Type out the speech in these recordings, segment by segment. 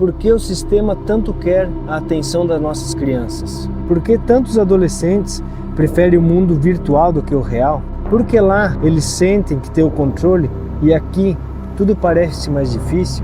por que o sistema tanto quer a atenção das nossas crianças? Por que tantos adolescentes preferem o mundo virtual do que o real? Porque lá eles sentem que têm o controle e aqui tudo parece mais difícil?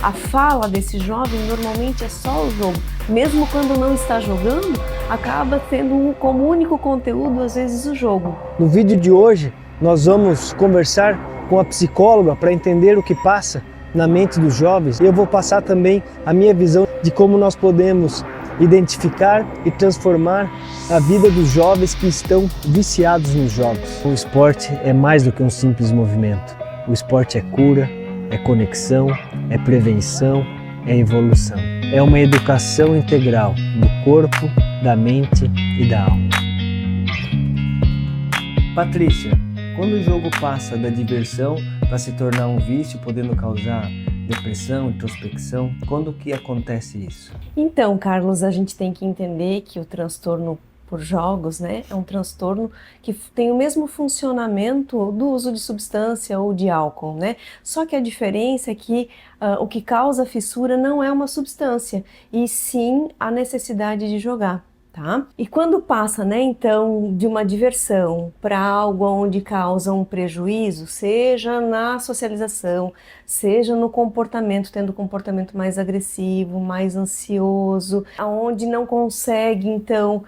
A fala desse jovem normalmente é só o jogo. Mesmo quando não está jogando, acaba tendo como único conteúdo, às vezes, o jogo. No vídeo de hoje, nós vamos conversar com a psicóloga para entender o que passa na mente dos jovens. Eu vou passar também a minha visão de como nós podemos identificar e transformar a vida dos jovens que estão viciados nos jogos. O esporte é mais do que um simples movimento. O esporte é cura, é conexão, é prevenção, é evolução. É uma educação integral do corpo, da mente e da alma. Patrícia, quando o jogo passa da diversão para se tornar um vício, podendo causar depressão, introspecção, quando que acontece isso? Então, Carlos, a gente tem que entender que o transtorno por jogos, né, é um transtorno que tem o mesmo funcionamento do uso de substância ou de álcool, né? Só que a diferença é que o que causa fissura não é uma substância, e sim a necessidade de jogar. Tá? E quando passa, né, então, de uma diversão para algo onde causa um prejuízo, seja na socialização, seja no comportamento, tendo um comportamento mais agressivo, mais ansioso, aonde não consegue, então,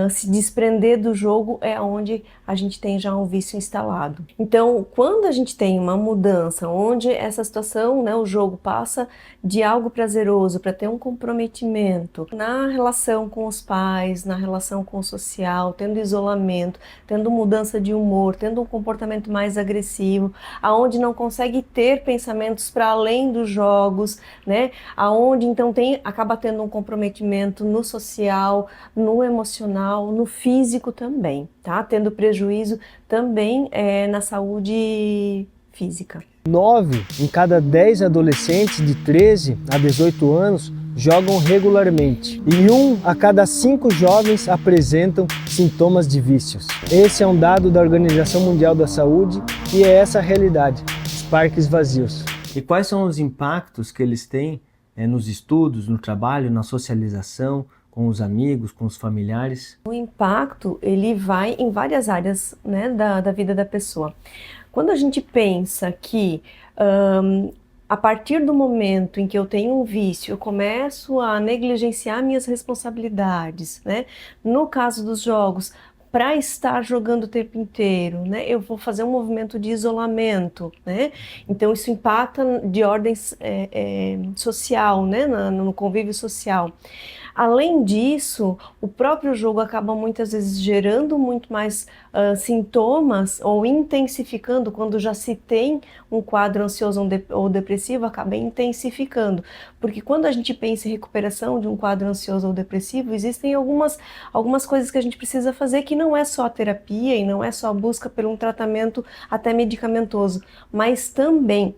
se desprender do jogo, é onde a gente tem já um vício instalado. Então, quando a gente tem uma mudança, onde essa situação, né, o jogo passa de algo prazeroso para ter um comprometimento na relação com os pais, na relação com o social, tendo isolamento, tendo mudança de humor, tendo um comportamento mais agressivo, aonde não consegue ter pensamentos para além dos jogos, né? Aonde então acaba tendo um comprometimento no social, no emocional, no físico também, tá? Tendo prejuízo também na saúde física. 9 em cada 10 adolescentes de 13 a 18 anos jogam regularmente e 1 a cada 5 jovens apresentam sintomas de vícios. Esse é um dado da Organização Mundial da Saúde e é essa a realidade, os parques vazios. E quais são os impactos que eles têm nos estudos, no trabalho, na socialização, com os amigos, com os familiares? O impacto, ele vai em várias áreas, né, da vida da pessoa. Quando a gente pensa que a partir do momento em que eu tenho um vício, eu começo a negligenciar minhas responsabilidades, né? No caso dos jogos, para estar jogando o tempo inteiro, né? Eu vou fazer um movimento de isolamento, né? Então isso impacta de ordem social, né? No convívio social. Além disso, o próprio jogo acaba muitas vezes gerando muito mais sintomas ou intensificando quando já se tem um quadro ansioso ou depressivo, acaba intensificando. Porque quando a gente pensa em recuperação de um quadro ansioso ou depressivo, existem algumas coisas que a gente precisa fazer que não é só a terapia e não é só a busca por um tratamento até medicamentoso, mas também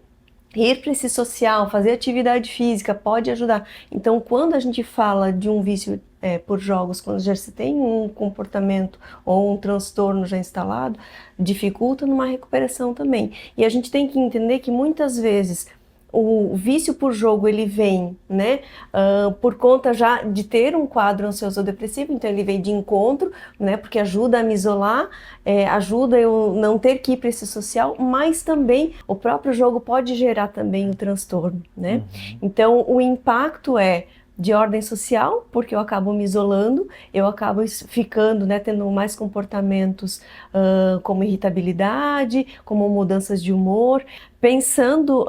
ir para esse social, fazer atividade física pode ajudar. Então, quando a gente fala de um vício por jogos, quando já se tem um comportamento ou um transtorno já instalado, dificulta numa recuperação também. E a gente tem que entender que muitas vezes o vício por jogo ele vem, né, por conta já de ter um quadro ansioso ou depressivo, então ele vem de encontro, né, porque ajuda a me isolar, ajuda eu não ter que ir para esse social, mas também o próprio jogo pode gerar também um transtorno, né? Então o impacto é de ordem social, porque eu acabo me isolando, eu acabo ficando, né, tendo mais comportamentos como irritabilidade, como mudanças de humor. Pensando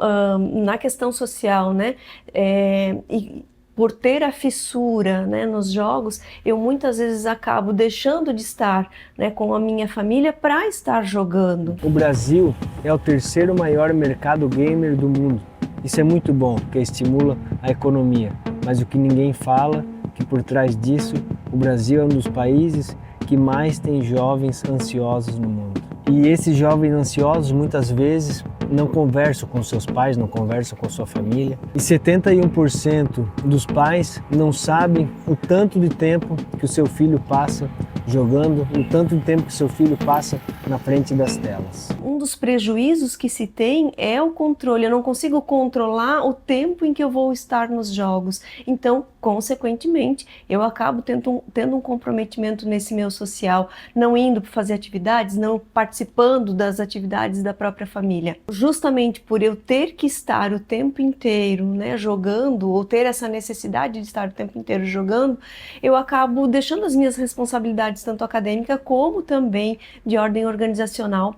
na questão social, né, e por ter a fissura, né, nos jogos, eu muitas vezes acabo deixando de estar, né, com a minha família para estar jogando. O Brasil é o terceiro maior mercado gamer do mundo. Isso é muito bom, porque estimula a economia. Mas o que ninguém fala é que por trás disso, o Brasil é um dos países que mais tem jovens ansiosos no mundo. E esses jovens ansiosos muitas vezes não conversam com seus pais, não conversam com sua família. E 71% dos pais não sabem o tanto de tempo que o seu filho passa jogando, o tanto de tempo que seu filho passa na frente das telas. Um dos prejuízos que se tem é o controle. Eu não consigo controlar o tempo em que eu vou estar nos jogos. Então, consequentemente, eu acabo tendo um comprometimento nesse meio social, não indo para fazer atividades, não participando das atividades da própria família. Justamente por eu ter que estar o tempo inteiro, né, jogando, ou ter essa necessidade de estar o tempo inteiro jogando, eu acabo deixando as minhas responsabilidades, tanto acadêmica como também de ordem organizacional,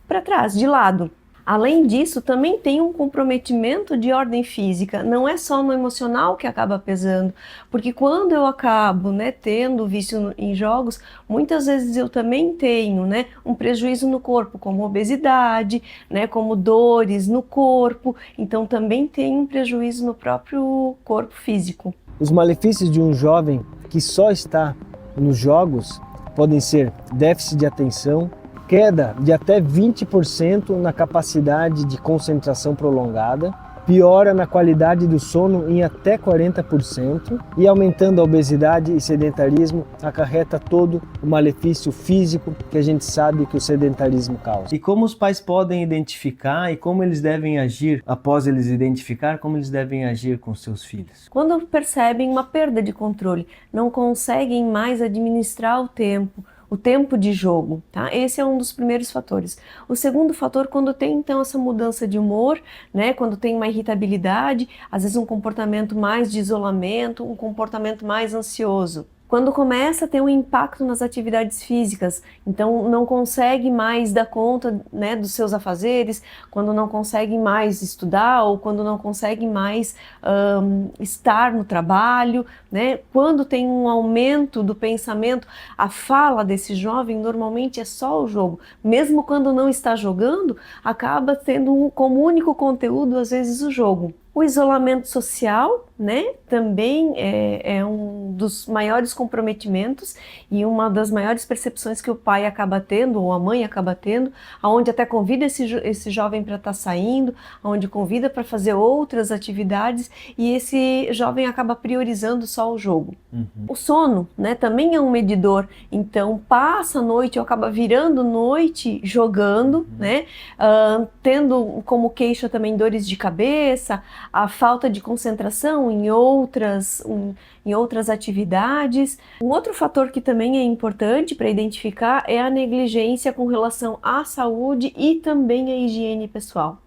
para trás, de lado. Além disso, também tem um comprometimento de ordem física, não é só no emocional que acaba pesando, porque quando eu acabo, né, tendo vício em jogos, muitas vezes eu também tenho, né, um prejuízo no corpo, como obesidade, né, como dores no corpo, então também tem um prejuízo no próprio corpo físico. Os malefícios de um jovem que só está nos jogos podem ser déficit de atenção, queda de até 20% na capacidade de concentração prolongada, piora na qualidade do sono em até 40% e aumentando a obesidade e sedentarismo acarreta todo o malefício físico que a gente sabe que o sedentarismo causa. E como os pais podem identificar e como eles devem agir após eles identificar, como eles devem agir com seus filhos? Quando percebem uma perda de controle, não conseguem mais administrar o tempo de jogo, tá? Esse é um dos primeiros fatores. O segundo fator, quando tem então essa mudança de humor, né? Quando tem uma irritabilidade, às vezes um comportamento mais de isolamento, um comportamento mais ansioso. Quando começa a ter um impacto nas atividades físicas, então não consegue mais dar conta, né, dos seus afazeres, quando não consegue mais estudar ou quando não consegue mais estar no trabalho, né? Quando tem um aumento do pensamento, a fala desse jovem normalmente é só o jogo. Mesmo quando não está jogando, acaba tendo como único conteúdo, às vezes, o jogo. O isolamento social, né, também é um dos maiores comprometimentos e uma das maiores percepções que o pai acaba tendo, ou a mãe acaba tendo, onde até convida esse jovem para estar saindo, onde convida para fazer outras atividades e esse jovem acaba priorizando só o jogo. O sono, né, também é um medidor, então passa a noite ou acaba virando noite jogando, né, tendo como queixa também dores de cabeça, a falta de concentração em outras atividades. Um outro fator que também é importante para identificar é a negligência com relação à saúde e também à higiene pessoal.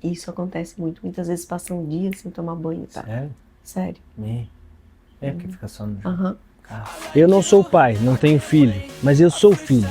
Isso acontece muito, muitas vezes passam dias sem tomar banho, tá? Sério? Sério. Porque fica só no jogo. Uhum. Eu não sou pai, não tenho filho, mas eu sou filho.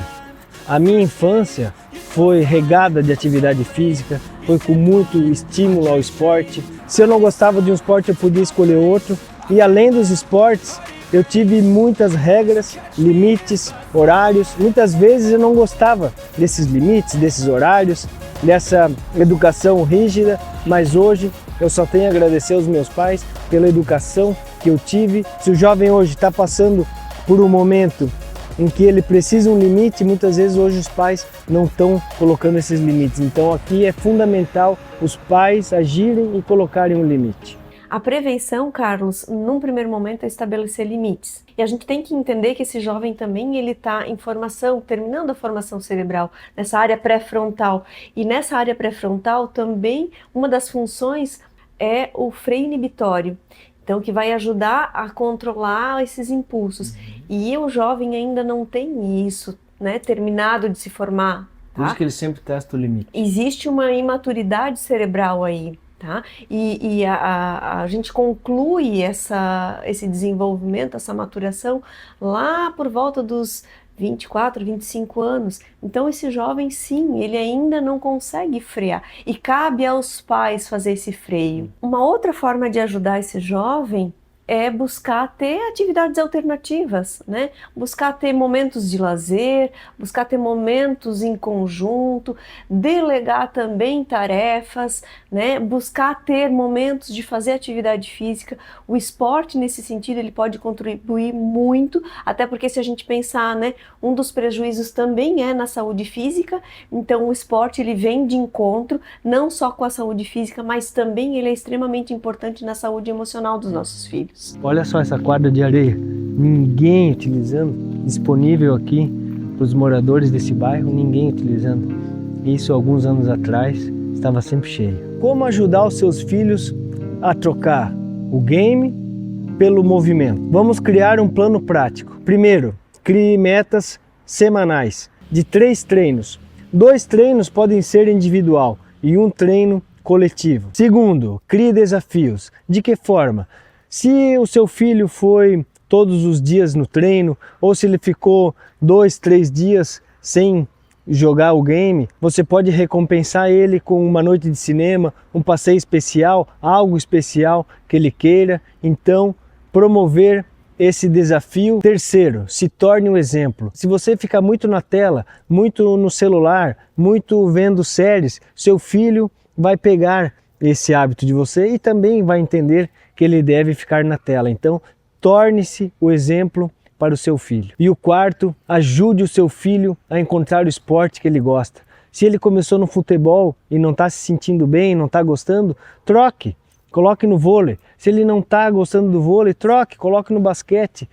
A minha infância foi regada de atividade física, foi com muito estímulo ao esporte. Se eu não gostava de um esporte, eu podia escolher outro. E além dos esportes, eu tive muitas regras, limites, horários. Muitas vezes eu não gostava desses limites, desses horários, dessa educação rígida, mas hoje eu só tenho a agradecer aos meus pais pela educação que eu tive. Se o jovem hoje está passando por um momento em que ele precisa um limite, muitas vezes hoje os pais não estão colocando esses limites. Então aqui é fundamental os pais agirem e colocarem um limite. A prevenção, Carlos, num primeiro momento é estabelecer limites. E a gente tem que entender que esse jovem também ele está em formação, terminando a formação cerebral, nessa área pré-frontal. E nessa área pré-frontal também uma das funções é o freio inibitório. Então, que vai ajudar a controlar esses impulsos. E o jovem ainda não tem isso, né, terminado de se formar. Tá? Por isso que ele sempre testa o limite. Existe uma imaturidade cerebral aí. Tá? E a gente conclui esse desenvolvimento, essa maturação lá por volta dos 24, 25 anos. Então esse jovem, sim, ele ainda não consegue frear e cabe aos pais fazer esse freio. Uma outra forma de ajudar esse jovem é buscar ter atividades alternativas, né? Buscar ter momentos de lazer, buscar ter momentos em conjunto, delegar também tarefas, né? Buscar ter momentos de fazer atividade física. O esporte, nesse sentido, ele pode contribuir muito, até porque se a gente pensar, né, um dos prejuízos também é na saúde física, então o esporte ele vem de encontro, não só com a saúde física, mas também ele é extremamente importante na saúde emocional dos nossos filhos. Olha só essa quadra de areia, ninguém utilizando, disponível aqui para os moradores desse bairro, ninguém utilizando. Isso alguns anos atrás estava sempre cheio. Como ajudar os seus filhos a trocar o game pelo movimento? Vamos criar um plano prático. Primeiro, crie metas semanais de 3 treinos. 2 treinos podem ser individual e 1 treino coletivo. Segundo, crie desafios. De que forma? Se o seu filho foi todos os dias no treino, ou se ele ficou 2, 3 dias sem jogar o game, você pode recompensar ele com uma noite de cinema, um passeio especial, algo especial que ele queira. Então, promover esse desafio. Terceiro, se torne um exemplo. Se você ficar muito na tela, muito no celular, muito vendo séries, seu filho vai pegar esse hábito de você e também vai entender que ele deve ficar na tela. Então, torne-se o exemplo para o seu filho. E o quarto, ajude o seu filho a encontrar o esporte que ele gosta. Se ele começou no futebol e não está se sentindo bem, não está gostando, troque, coloque no vôlei. Se ele não está gostando do vôlei, troque, coloque no basquete.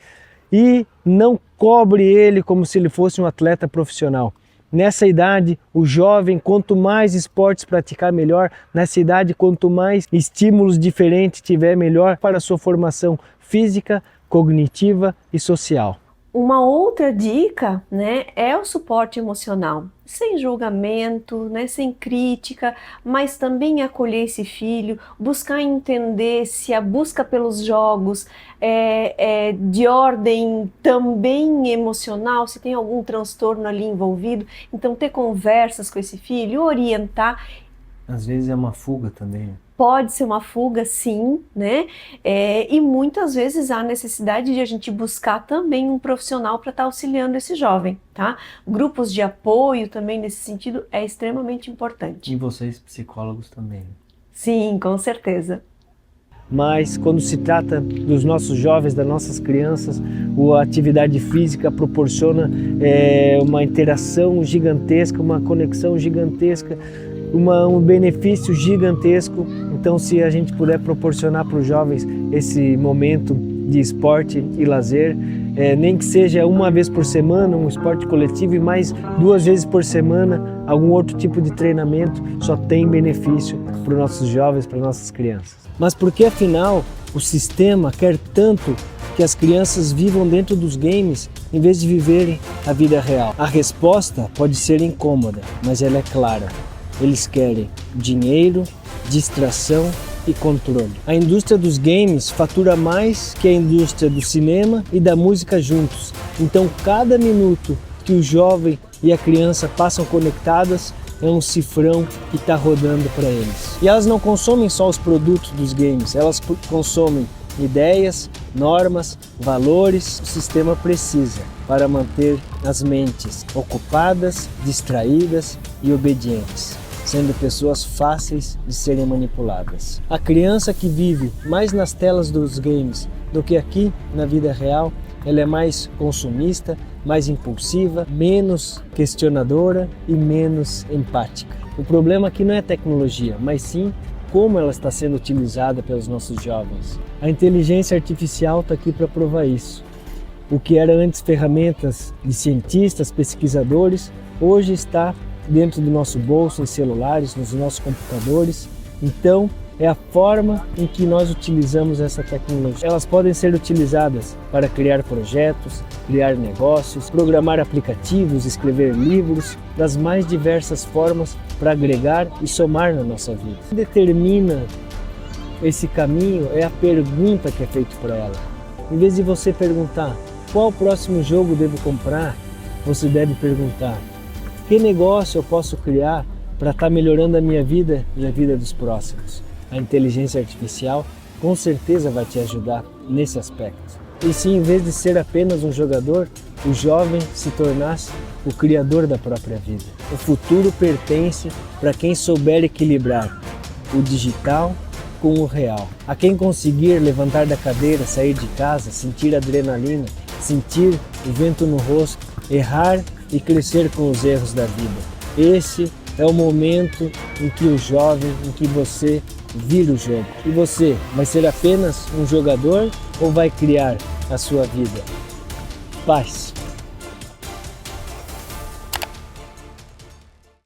E não cobre ele como se ele fosse um atleta profissional. Nessa idade, o jovem, quanto mais esportes praticar, melhor. Nessa idade, quanto mais estímulos diferentes tiver, melhor para a sua formação física, cognitiva e social. Uma outra dica, né, é o suporte emocional, sem julgamento, né, sem crítica, mas também acolher esse filho, buscar entender se a busca pelos jogos é de ordem também emocional, se tem algum transtorno ali envolvido. Então ter conversas com esse filho, orientar. Às vezes é uma fuga também. Pode ser uma fuga, sim, né? E muitas vezes há necessidade de a gente buscar também um profissional para estar auxiliando esse jovem, tá? Grupos de apoio também nesse sentido é extremamente importante. E vocês, psicólogos, também. Sim, com certeza. Mas quando se trata dos nossos jovens, das nossas crianças, a atividade física proporciona uma interação gigantesca, uma conexão gigantesca, um benefício gigantesco. Então, se a gente puder proporcionar para os jovens esse momento de esporte e lazer, nem que seja uma vez por semana, um esporte coletivo, e mais 2 vezes por semana, algum outro tipo de treinamento, só tem benefício para os nossos jovens, para as nossas crianças. Mas por que, afinal, o sistema quer tanto que as crianças vivam dentro dos games em vez de viverem a vida real? A resposta pode ser incômoda, mas ela é clara. Eles querem dinheiro, distração e controle. A indústria dos games fatura mais que a indústria do cinema e da música juntos. Então, cada minuto que o jovem e a criança passam conectadas é um cifrão que está rodando para eles. E elas não consomem só os produtos dos games, elas consomem ideias, normas, valores. O sistema precisa para manter as mentes ocupadas, distraídas e obedientes, sendo pessoas fáceis de serem manipuladas. A criança que vive mais nas telas dos games do que aqui na vida real, ela é mais consumista, mais impulsiva, menos questionadora e menos empática. O problema aqui não é a tecnologia, mas sim como ela está sendo utilizada pelos nossos jovens. A inteligência artificial está aqui para provar isso. O que era antes ferramentas de cientistas, pesquisadores, hoje está dentro do nosso bolso, em celulares, nos nossos computadores. Então, é a forma em que nós utilizamos essa tecnologia. Elas podem ser utilizadas para criar projetos, criar negócios, programar aplicativos, escrever livros, das mais diversas formas para agregar e somar na nossa vida. O que determina esse caminho é a pergunta que é feita para ela. Em vez de você perguntar qual o próximo jogo devo comprar, você deve perguntar: que negócio eu posso criar para estar melhorando a minha vida e a vida dos próximos? A inteligência artificial com certeza vai te ajudar nesse aspecto. E se em vez de ser apenas um jogador, o jovem se tornasse o criador da própria vida. O futuro pertence para quem souber equilibrar o digital com o real. A quem conseguir levantar da cadeira, sair de casa, sentir adrenalina, sentir o vento no rosto, errar e crescer com os erros da vida. Esse é o momento em que o jovem, em que você vira o jogo. E você vai ser apenas um jogador ou vai criar a sua vida? Paz.